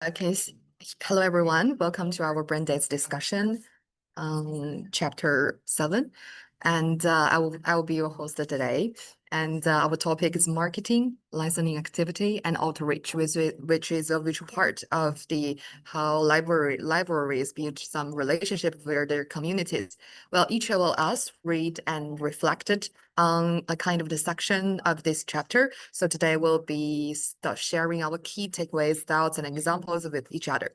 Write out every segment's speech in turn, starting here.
Okay, hello everyone. Welcome to our Braindate discussion, chapter 7. And I will be your host today. And our topic is marketing, licensing activity, and outreach, which is a vital part of how libraries build some relationship with their communities. Well, each of us read and reflected on a kind of the section of this chapter. So today we'll be sharing our key takeaways, thoughts, and examples with each other.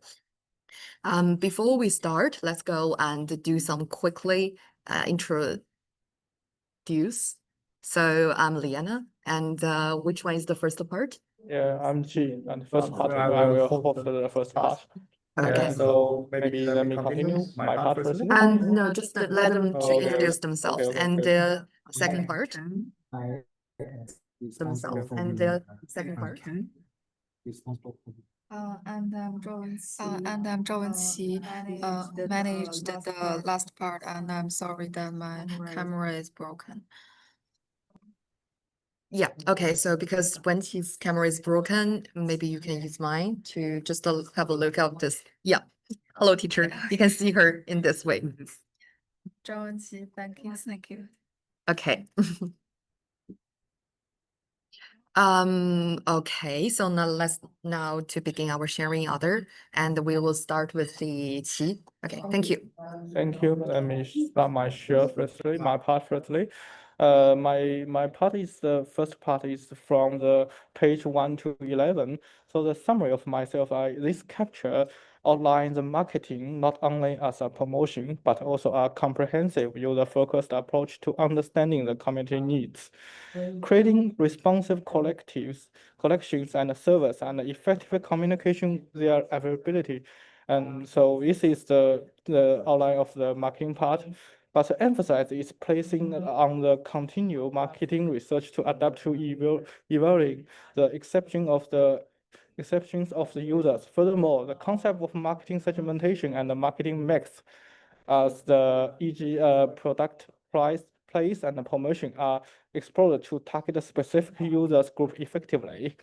Before we start, let's go and do some quickly introduce. So I'm Liana, and which one is the first part? Yeah, I'm G, and the first part, I will host the first part. Okay. So maybe let me continue my part first. And no, just let them to Okay. introduce themselves. Okay. And the second part, Responsible for and the second part. responsible for And I'm Zhou Wenqi, managed the last part, and I'm sorry that my camera is broken. Yeah, okay, so because when his camera is broken, maybe you can use mine to just have a look at this. Yeah, hello teacher, you can see her in this way. Zhou Wenqi, thank you. Okay. Okay, so now let's to begin our sharing order, and we will start with the Qi. Okay, thank you. Thank you. Let me start my share firstly, my part firstly. My part is the first part is from the page 1 to 11. So the summary of myself, this capture outlines the marketing not only as a promotion, but also a comprehensive user-focused approach to understanding the community needs. Creating responsive collections and service and effective communication their availability. And so this is the outline of the marketing part. But the emphasis is placing on the continued marketing research to adapt to evaluating the exceptions of the users. Furthermore, the concept of marketing segmentation and the marketing mix, as the e.g. Product, price, place, and promotion are explored to target a specific users group effectively.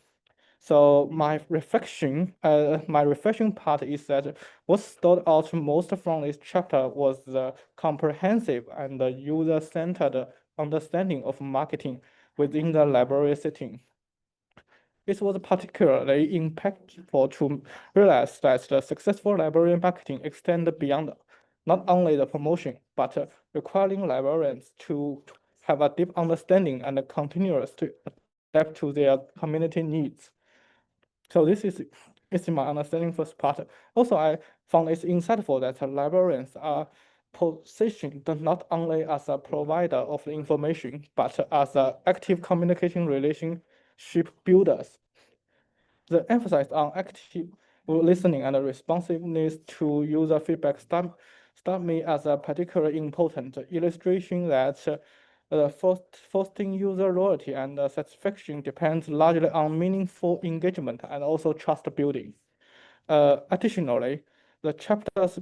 So my reflection part is that what stood out most from this chapter was the comprehensive and user-centered understanding of marketing within the library setting. It was particularly impactful to realize that the successful library marketing extended beyond not only the promotion, but requiring librarians to have a deep understanding and continuous to adapt to their community needs. So this is my understanding first part. Also, I found it insightful that librarians are positioned not only as a provider of information, but as an active communication relationship builders. The emphasis on active listening and responsiveness to user feedback struck me as a particularly important illustration that fostering user loyalty and satisfaction depends largely on meaningful engagement and also trust building. Additionally, the chapter's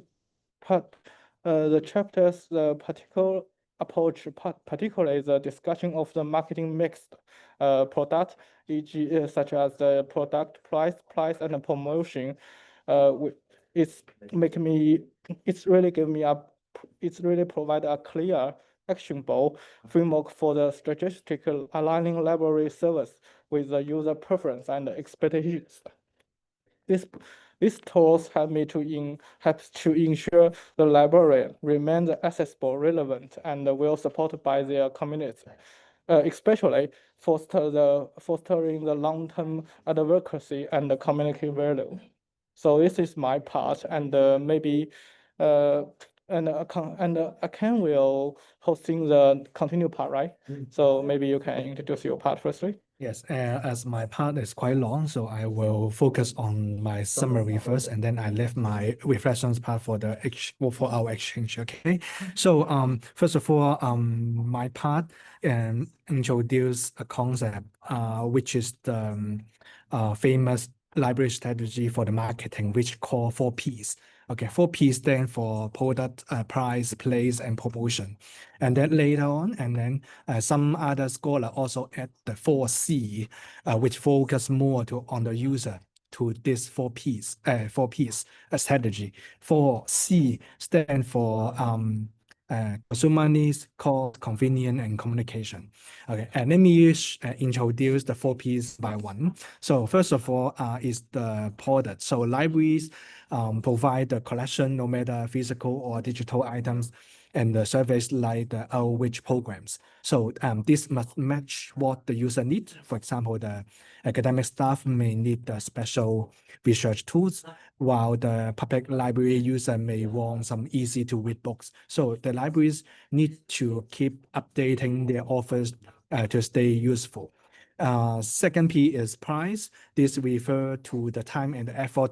particular approach, particularly the discussion of the marketing mixed product, e.g., such as the product price and the promotion, it's really provide a clear actionable framework for the strategic aligning library service with the user preference and expectations. These tools helps to ensure the library remains accessible, relevant, and well supported by their community, especially fostering the long-term advocacy and the community value. So this is my part, and maybe Ken will hosting the continue part, right? So maybe you can introduce your part firstly. Yes, as my part is quite long, so I will focus on my summary first, and then I left my reflections part for our exchange. Okay, so first of all, my part introduce a concept which is the famous library strategy for the marketing, which call 4Ps. Okay, 4P stand for product, price, place, and promotion. And then later on, and then some other scholar also add the 4C, which focus more on the user. to this four P's strategy. 4C stand for consumer needs, cost, convenience, and communication. Okay, and let me introduce the 4Ps by one. So first of all, is the product. So libraries provide the collection, no matter physical or digital items, and the service like the outreach programs. So this must match what the user needs. For example, the academic staff may need the special research tools, while the public library user may want some easy to read books. So the libraries need to keep updating their offers to stay useful. Second P is price. This refers to the time and the effort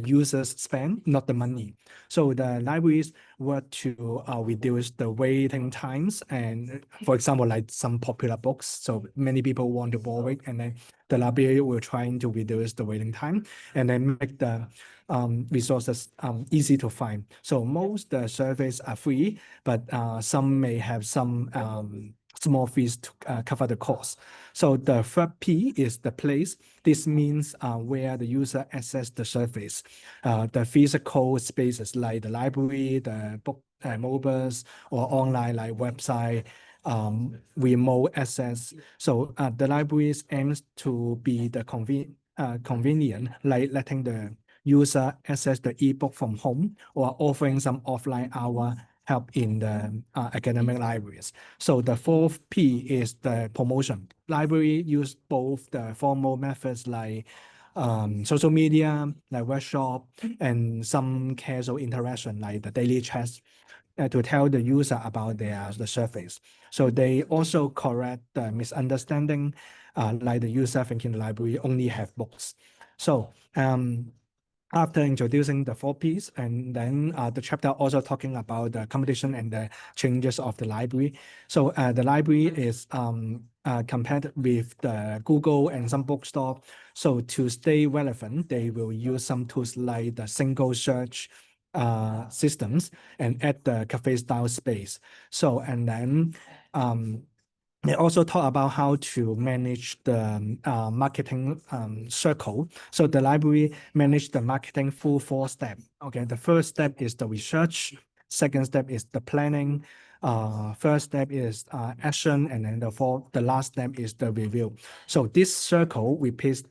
users spend, not the money. So the libraries work to reduce the waiting times. And for example, like some popular books, so many people want to borrow it, and then the library will try to reduce the waiting time and then make the resources easy to find. So most the surveys are free, but some may have some small fees to cover the cost. So the third P is the place. This means where the user access the service. The physical spaces like the library, the book mobiles, or online like website, remote access. So the libraries aims to be the convenient, like letting the user access the ebook from home or offering some offline hour help in the academic libraries. So the fourth P is the promotion. Library use both the formal methods like social media, like workshop, and some casual interaction like the daily chats to tell the user about the service. So they also correct the misunderstanding, like the user thinking the library only have books. So after introducing the four Ps, and then the chapter also talking about the competition and the changes of the library. So the library is compared with the Google and some bookstore. So to stay relevant, they will use some tools like the single search systems and add the cafe style space. So, and then they also talk about how to manage the marketing circle. So the library manage the marketing through 4 steps. Okay, the first step is the research. Second step is the planning. Third step is action, and then the last step is the review. So this circle repeats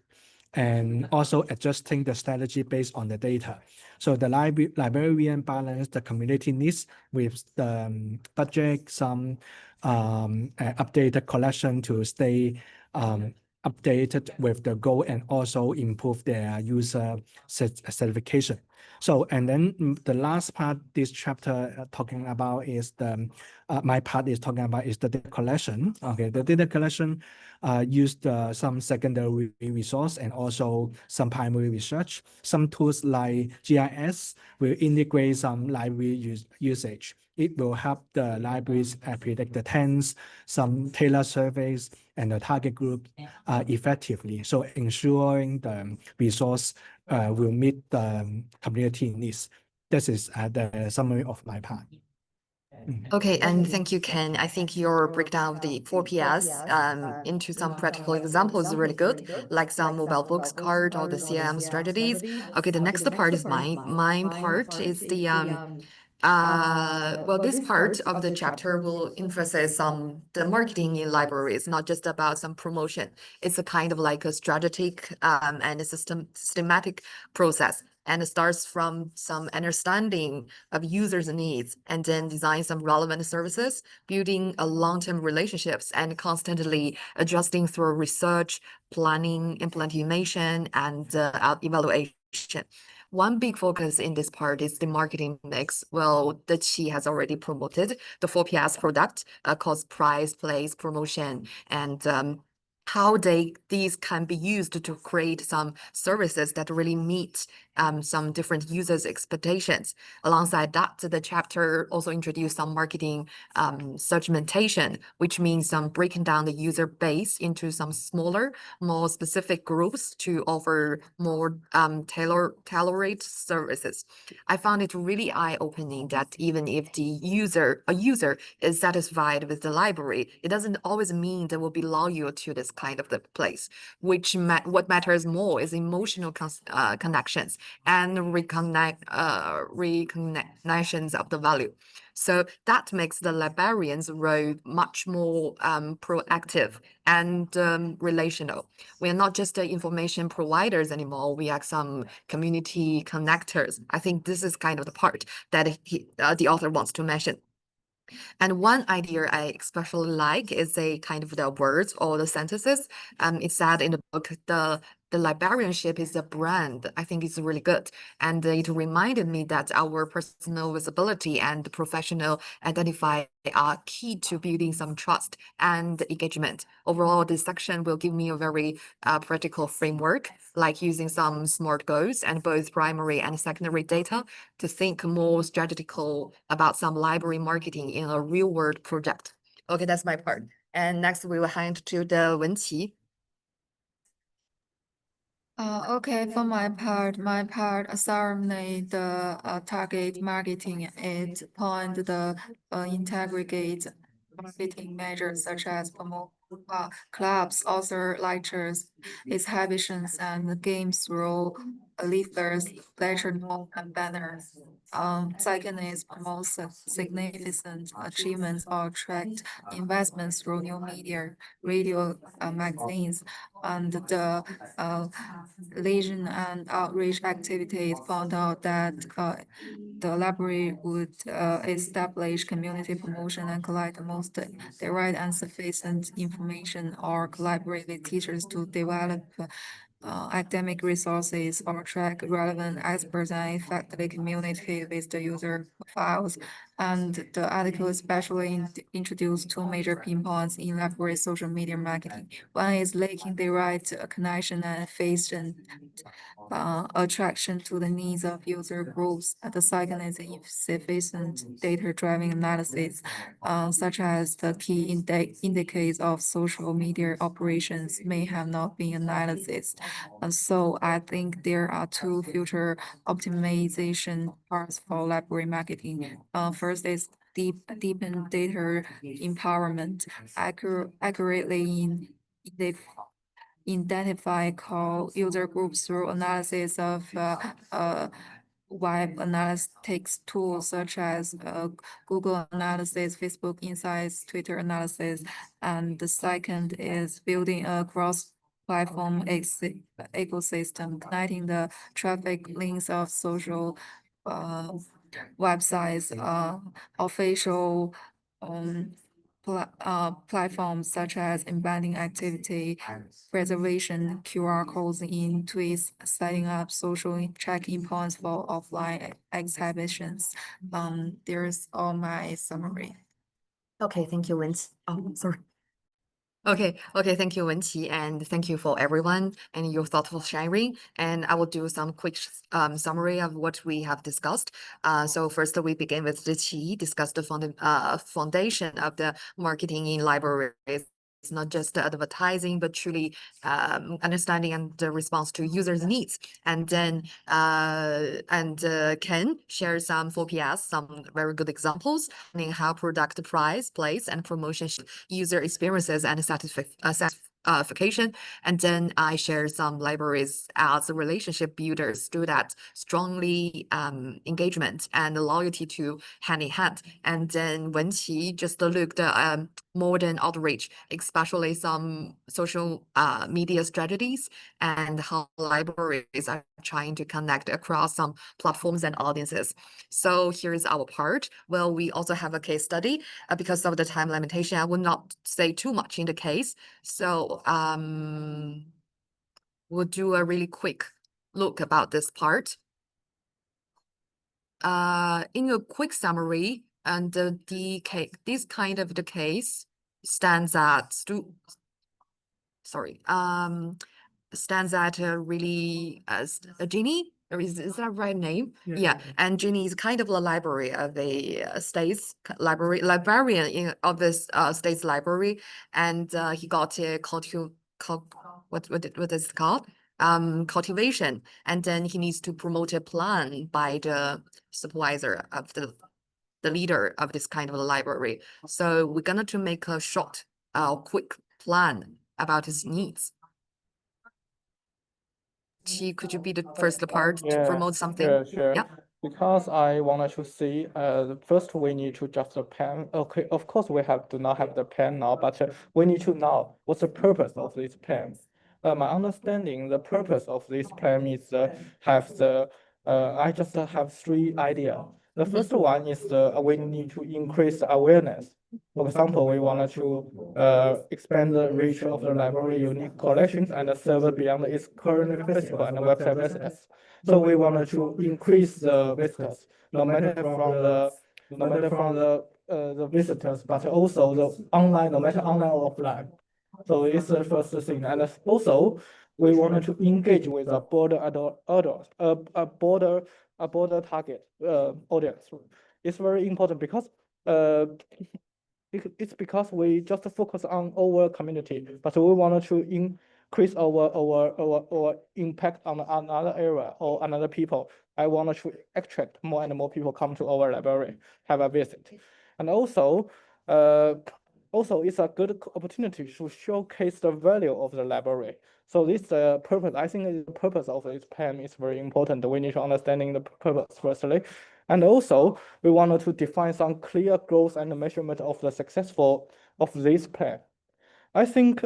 and also adjusting the strategy based on the data. So the librarian balance the community needs with the budget, some updated collection to stay updated with the goal and also improve their user certification. So, and then the last part, this chapter talking about is my part is talking about is the data collection. Okay, the data collection used some secondary resource and also some primary research. Some tools like GIS will integrate some library usage. It will help the libraries predict the trends, some tailored surveys, and the target group effectively. So ensuring the resource will meet the community needs. This is the summary of my part. Okay, and thank you, Ken. I think your breakdown of the 4PS into some practical examples is really good, like some mobile books card or the CRM strategies. Okay, the next part is mine part is the well, this part of the chapter will emphasize the marketing in libraries, not just about some promotion. It's a kind of like a strategic and a systematic process. And it starts from some understanding of users' needs and then design some relevant services, building a long-term relationships and constantly adjusting through research, planning, implementation, and evaluation. One big focus in this part is the marketing mix. Well, the Qi has already promoted the 4PS product, cost, price, place, promotion, and how these can be used to create some services that really meet some different users' expectations. Alongside that, the chapter also introduced some marketing segmentation, which means some breaking down the user base into some smaller, more specific groups to offer more tailored services. I found it really eye-opening that even if a user is satisfied with the library, it doesn't always mean they will be loyal to this kind of the place. What matters more is emotional connections and recognitions of the value. So that makes the librarian's role much more proactive and relational. We are not just the information providers anymore. We are some community connectors. I think this is kind of the part that the author wants to mention. And one idea I especially like is a kind of the words or the sentences. It said in the book, the librarianship is a brand. I think it's really good. And it reminded me that our personal visibility and professional identify are key to building some trust and engagement. Overall, this section will give me a very practical framework, like using some SMART goals and both primary and secondary data to think more strategical about some library marketing in a real world project. Okay, that's my part. And next we will hand to the Wenqi. Okay, for my part, certainly the target marketing it point the integrate marketing measures such as promote clubs, author lectures, exhibitions, and games through leaflets, lecture notes, and banners. Second is promote significant achievements or attract investments through new media, radio, magazines, and the legion and outreach activities found out that the library would establish community promotion and collect the most direct and sufficient information or collaborate with teachers to develop academic resources or track relevant experts and effectively communicate with the user files. And the article especially introduced two major pinpoints in library social media marketing. One is lacking the right connection and efficient attraction to the needs of user groups. The second is insufficient data-driven analysis, such as the key indicators of social media operations may have not been analyzed. So I think there are two future optimization parts for library marketing. First is deepen data empowerment, accurately identify core user groups through analysis of web analytics tools such as Google Analysis, Facebook Insights, Twitter Analysis. And the second is building a cross-platform ecosystem, connecting the traffic links of social websites, official platforms such as embedding activity, preservation QR codes in tweets, setting up social check-in points for offline exhibitions. There's all my summary. Okay, thank you, Wenqi. Oh, sorry. Okay, thank you, Wenqi, and thank you for everyone and your thoughtful sharing. And I will do some quick summary of what we have discussed. So first we begin with Zhi discuss the foundation of the marketing in libraries. It's not just the advertising, but truly understanding and the response to users' needs. And then Ken shares some 4PS, some very good examples in how product price, place, and promotion user experiences and satisfaction. And then I share some libraries as relationship builders do that strongly engagement and loyalty to hand in hand. And then when he just looked modern outreach, especially some social media strategies and how libraries are trying to connect across some platforms and audiences. So here's our part. Well, we also have a case study. Because of the time limitation, I will not say too much in the case. So we'll do a really quick look about this part. In a quick summary, and this kind of the case stands at stands at really as a Genie or is that right name? Yeah, Yeah, yeah. and Ginny is kind of the library of the librarian of this state's library, and he got a what is it called? Cultivation, and then he needs to promote a plan by the supervisor of the leader of this kind of library. So we're gonna to make a short, quick plan about his needs. Could you be the first part to Yeah, promote something? yeah, sure. Yeah. Because I wanted to see, first we need to just the pen. Okay, of course we do not have the pen now, but we need to know what's the purpose of this pen. My understanding, the purpose of this plan is I just have three ideas. The first one is we need to increase awareness. For example, we wanted to expand the reach of the library unique collections and serve beyond its current physical and website visitors. So we wanted to increase the visitors, no matter from the visitors, but also the online, no matter online or offline. So it's the first thing, and also we wanted to engage with a broader adult, a broader target audience. It's very important because uh it's because we just focus on our community, but we wanted to increase our impact on another area or another people. I wanted to attract more and more people come to our library, have a visit. And also it's a good opportunity to showcase the value of the library. So this purpose, I think the purpose of this plan is very important. We need to understanding the purpose firstly. And also, we wanted to define some clear goals and measurement of the successful of this plan. I think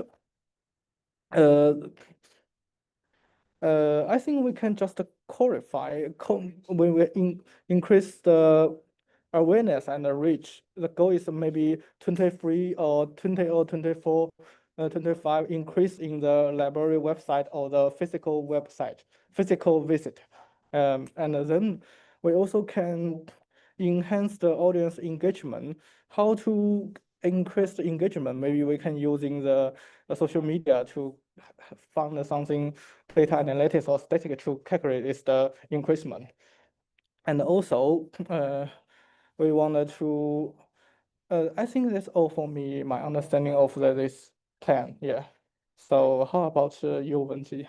we can just clarify when we increase the awareness and the reach. The goal is maybe 23 or 20 or 24, 25 increase in the library website or the physical website, physical visit. And then we also can enhance the audience engagement. How to increase the engagement? Maybe we can using the social media to find something data analytics or static to calculate is the increasement. And also, we wanted to, I think that's all for me, my understanding of this plan, yeah. So how about you, Wenji?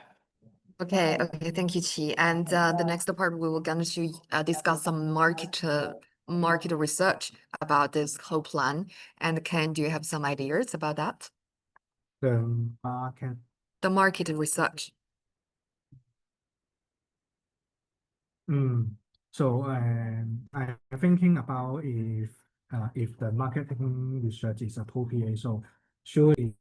Okay, thank you, Qi. And the next part, we were going to discuss some market research about this whole plan. And Ken, do you have some ideas about that? The market. The market research. So I'm thinking about if the marketing research is appropriate, so surely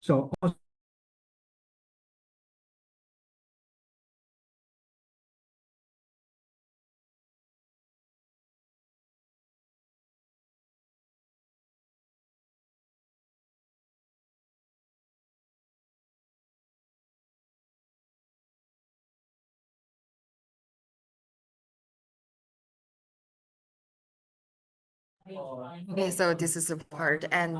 so Okay, so this is the part, and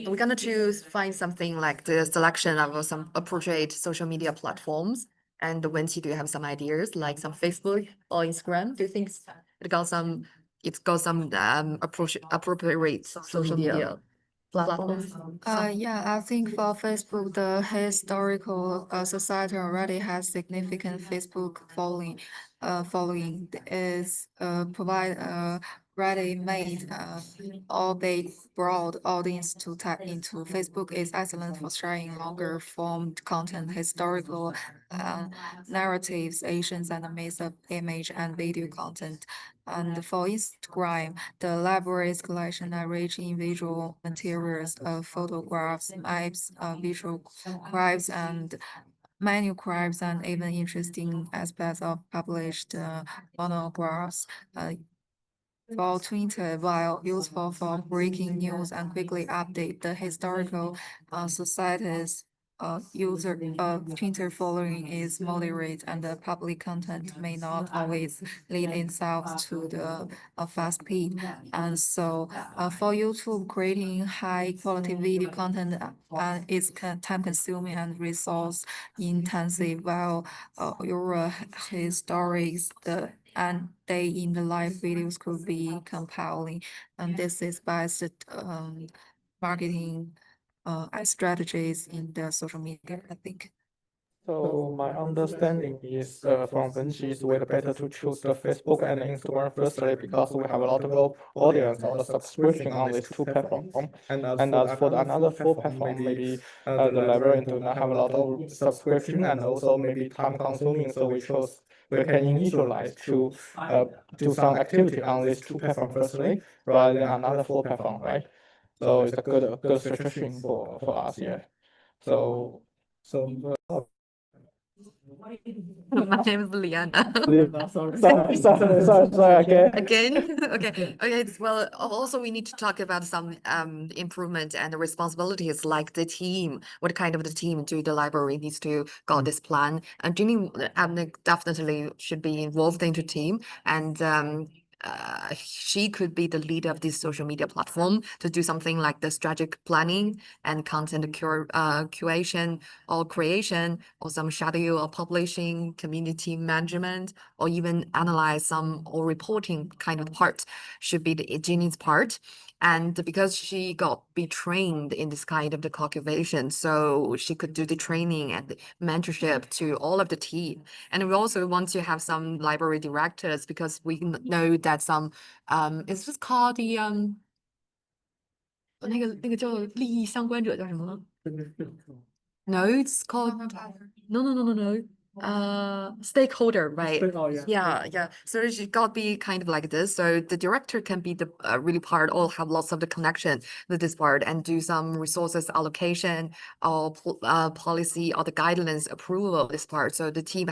we're gonna choose find something like the selection of some appropriate social media platforms. And Wenqi, do you have some ideas like some Facebook or Instagram? Do you think it got some appropriate social media platforms? Yeah, I think for Facebook, the historical society already has significant Facebook following. Following is provide a ready-made albeit broad audience to tap into. Facebook is excellent for sharing longer form content, historical narratives, Asians, and a mix of image and video content. And for Instagram, the library's collection are rich in visual materials of photographs, maps, visual crafts, and manuscripts, and even interesting aspects of published monographs. For Twitter, while useful for breaking news and quickly update the historical societies, user Twitter following is moderate, and the public content may not always lead itself to the fast speed. And so, for YouTube, creating high quality video content is time consuming and resource intensive, while your historics and day in the life videos could be compelling. And this is best marketing strategies in the social media, I think. So my understanding is from Wenxi is way better to choose the Facebook and Instagram firstly because we have a lot of audience or the subscription on these two platforms. And as for the another four platforms, maybe the librarian do not have a lot of subscription and also maybe time consuming. So we can initialize to do some activity on these two platforms firstly rather than another four platform, right? So it's a good suggestion for us, yeah. So My name is Liana. sorry again. Again, okay. Well, also we need to talk about some improvement and responsibilities like the team. What kind of the team do the library needs to got this plan? And Jenny definitely should be involved into team, and she could be the leader of this social media platform to do something like the strategic planning and content curation or creation, or some schedule or publishing, community management, or even analyze some or reporting kind of part should be the Jeannie's part. And because she got be trained in this kind of the cultivation, so she could do the training and the mentorship to all of the team. And we also want to have some library directors because we know that some is this called the 那个叫利益相关者叫什么 No, it's called no. Stakeholder, right? Yeah. So she got be kind of like this. So the director can be the really part or have lots of the connection with this part and do some resources allocation or policy or the guidelines approval of this part. So the team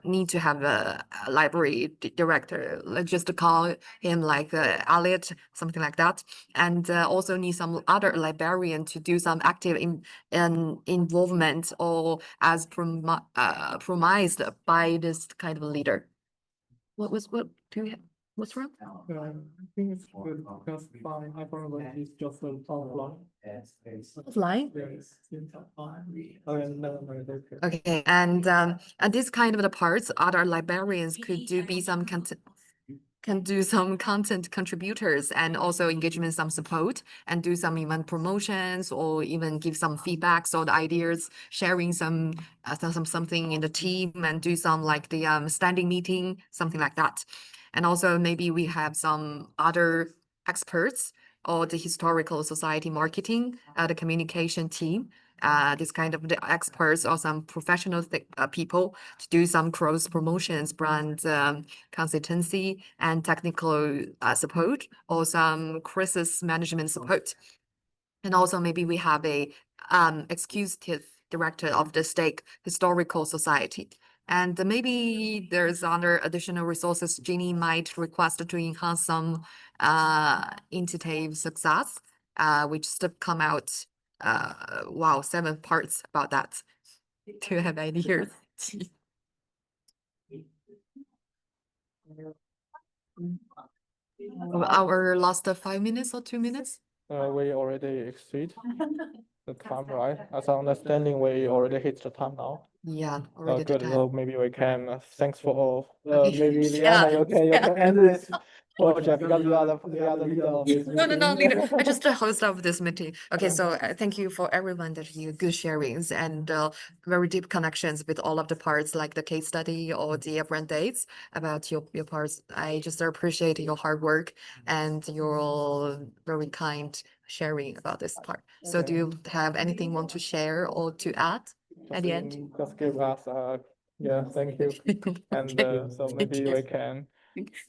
need to have a library director. Let's just call him like Elliot, something like that. And also need some other librarian to do some active involvement or as promised by this kind of leader. What do you have? What's wrong? I think it's good because fine. I probably is just an outline. Line? Okay, never mind. Okay. Okay, and this kind of the parts, other librarians could be some content. Can do some content contributors and also engagement some support and do some event promotions or even give some feedbacks or the ideas, sharing some something in the team and do some like the standing meeting, something like that. And also maybe we have some other experts or the historical society marketing, the communication team, this kind of the experts or some professional people to do some cross promotions, brand consultancy and technical support or some crisis management support. And also maybe we have a executive director of the Stake Historical Society. And maybe there's other additional resources Jeannie might request to enhance some initiative success, which just come out, wow, 7 parts about that. Do you have ideas? Our last 5 minutes or 2 minutes? We already exceed the time, right? As I understanding, we already hit the time now. Yeah, Oh, already the good. time. So maybe we can, thanks for all. Okay. Maybe Yeah, Liana, you yeah. can end this project because you are the leader of this No, meeting. leader. I just the host of this meeting. Okay, so thank you for everyone that you good sharings and very deep connections with all of the parts, like the case study or the brand dates about your parts. I just appreciate your hard work and your very kind sharing about this part. So do you have anything want to share or to add at the end? Just give us yeah, thank you. And Okay, so thank maybe you. we can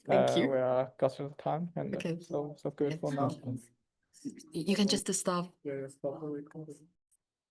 Thank you. we are got to the time and Okay. so good for now. You can just stop. Yeah, stop the recording.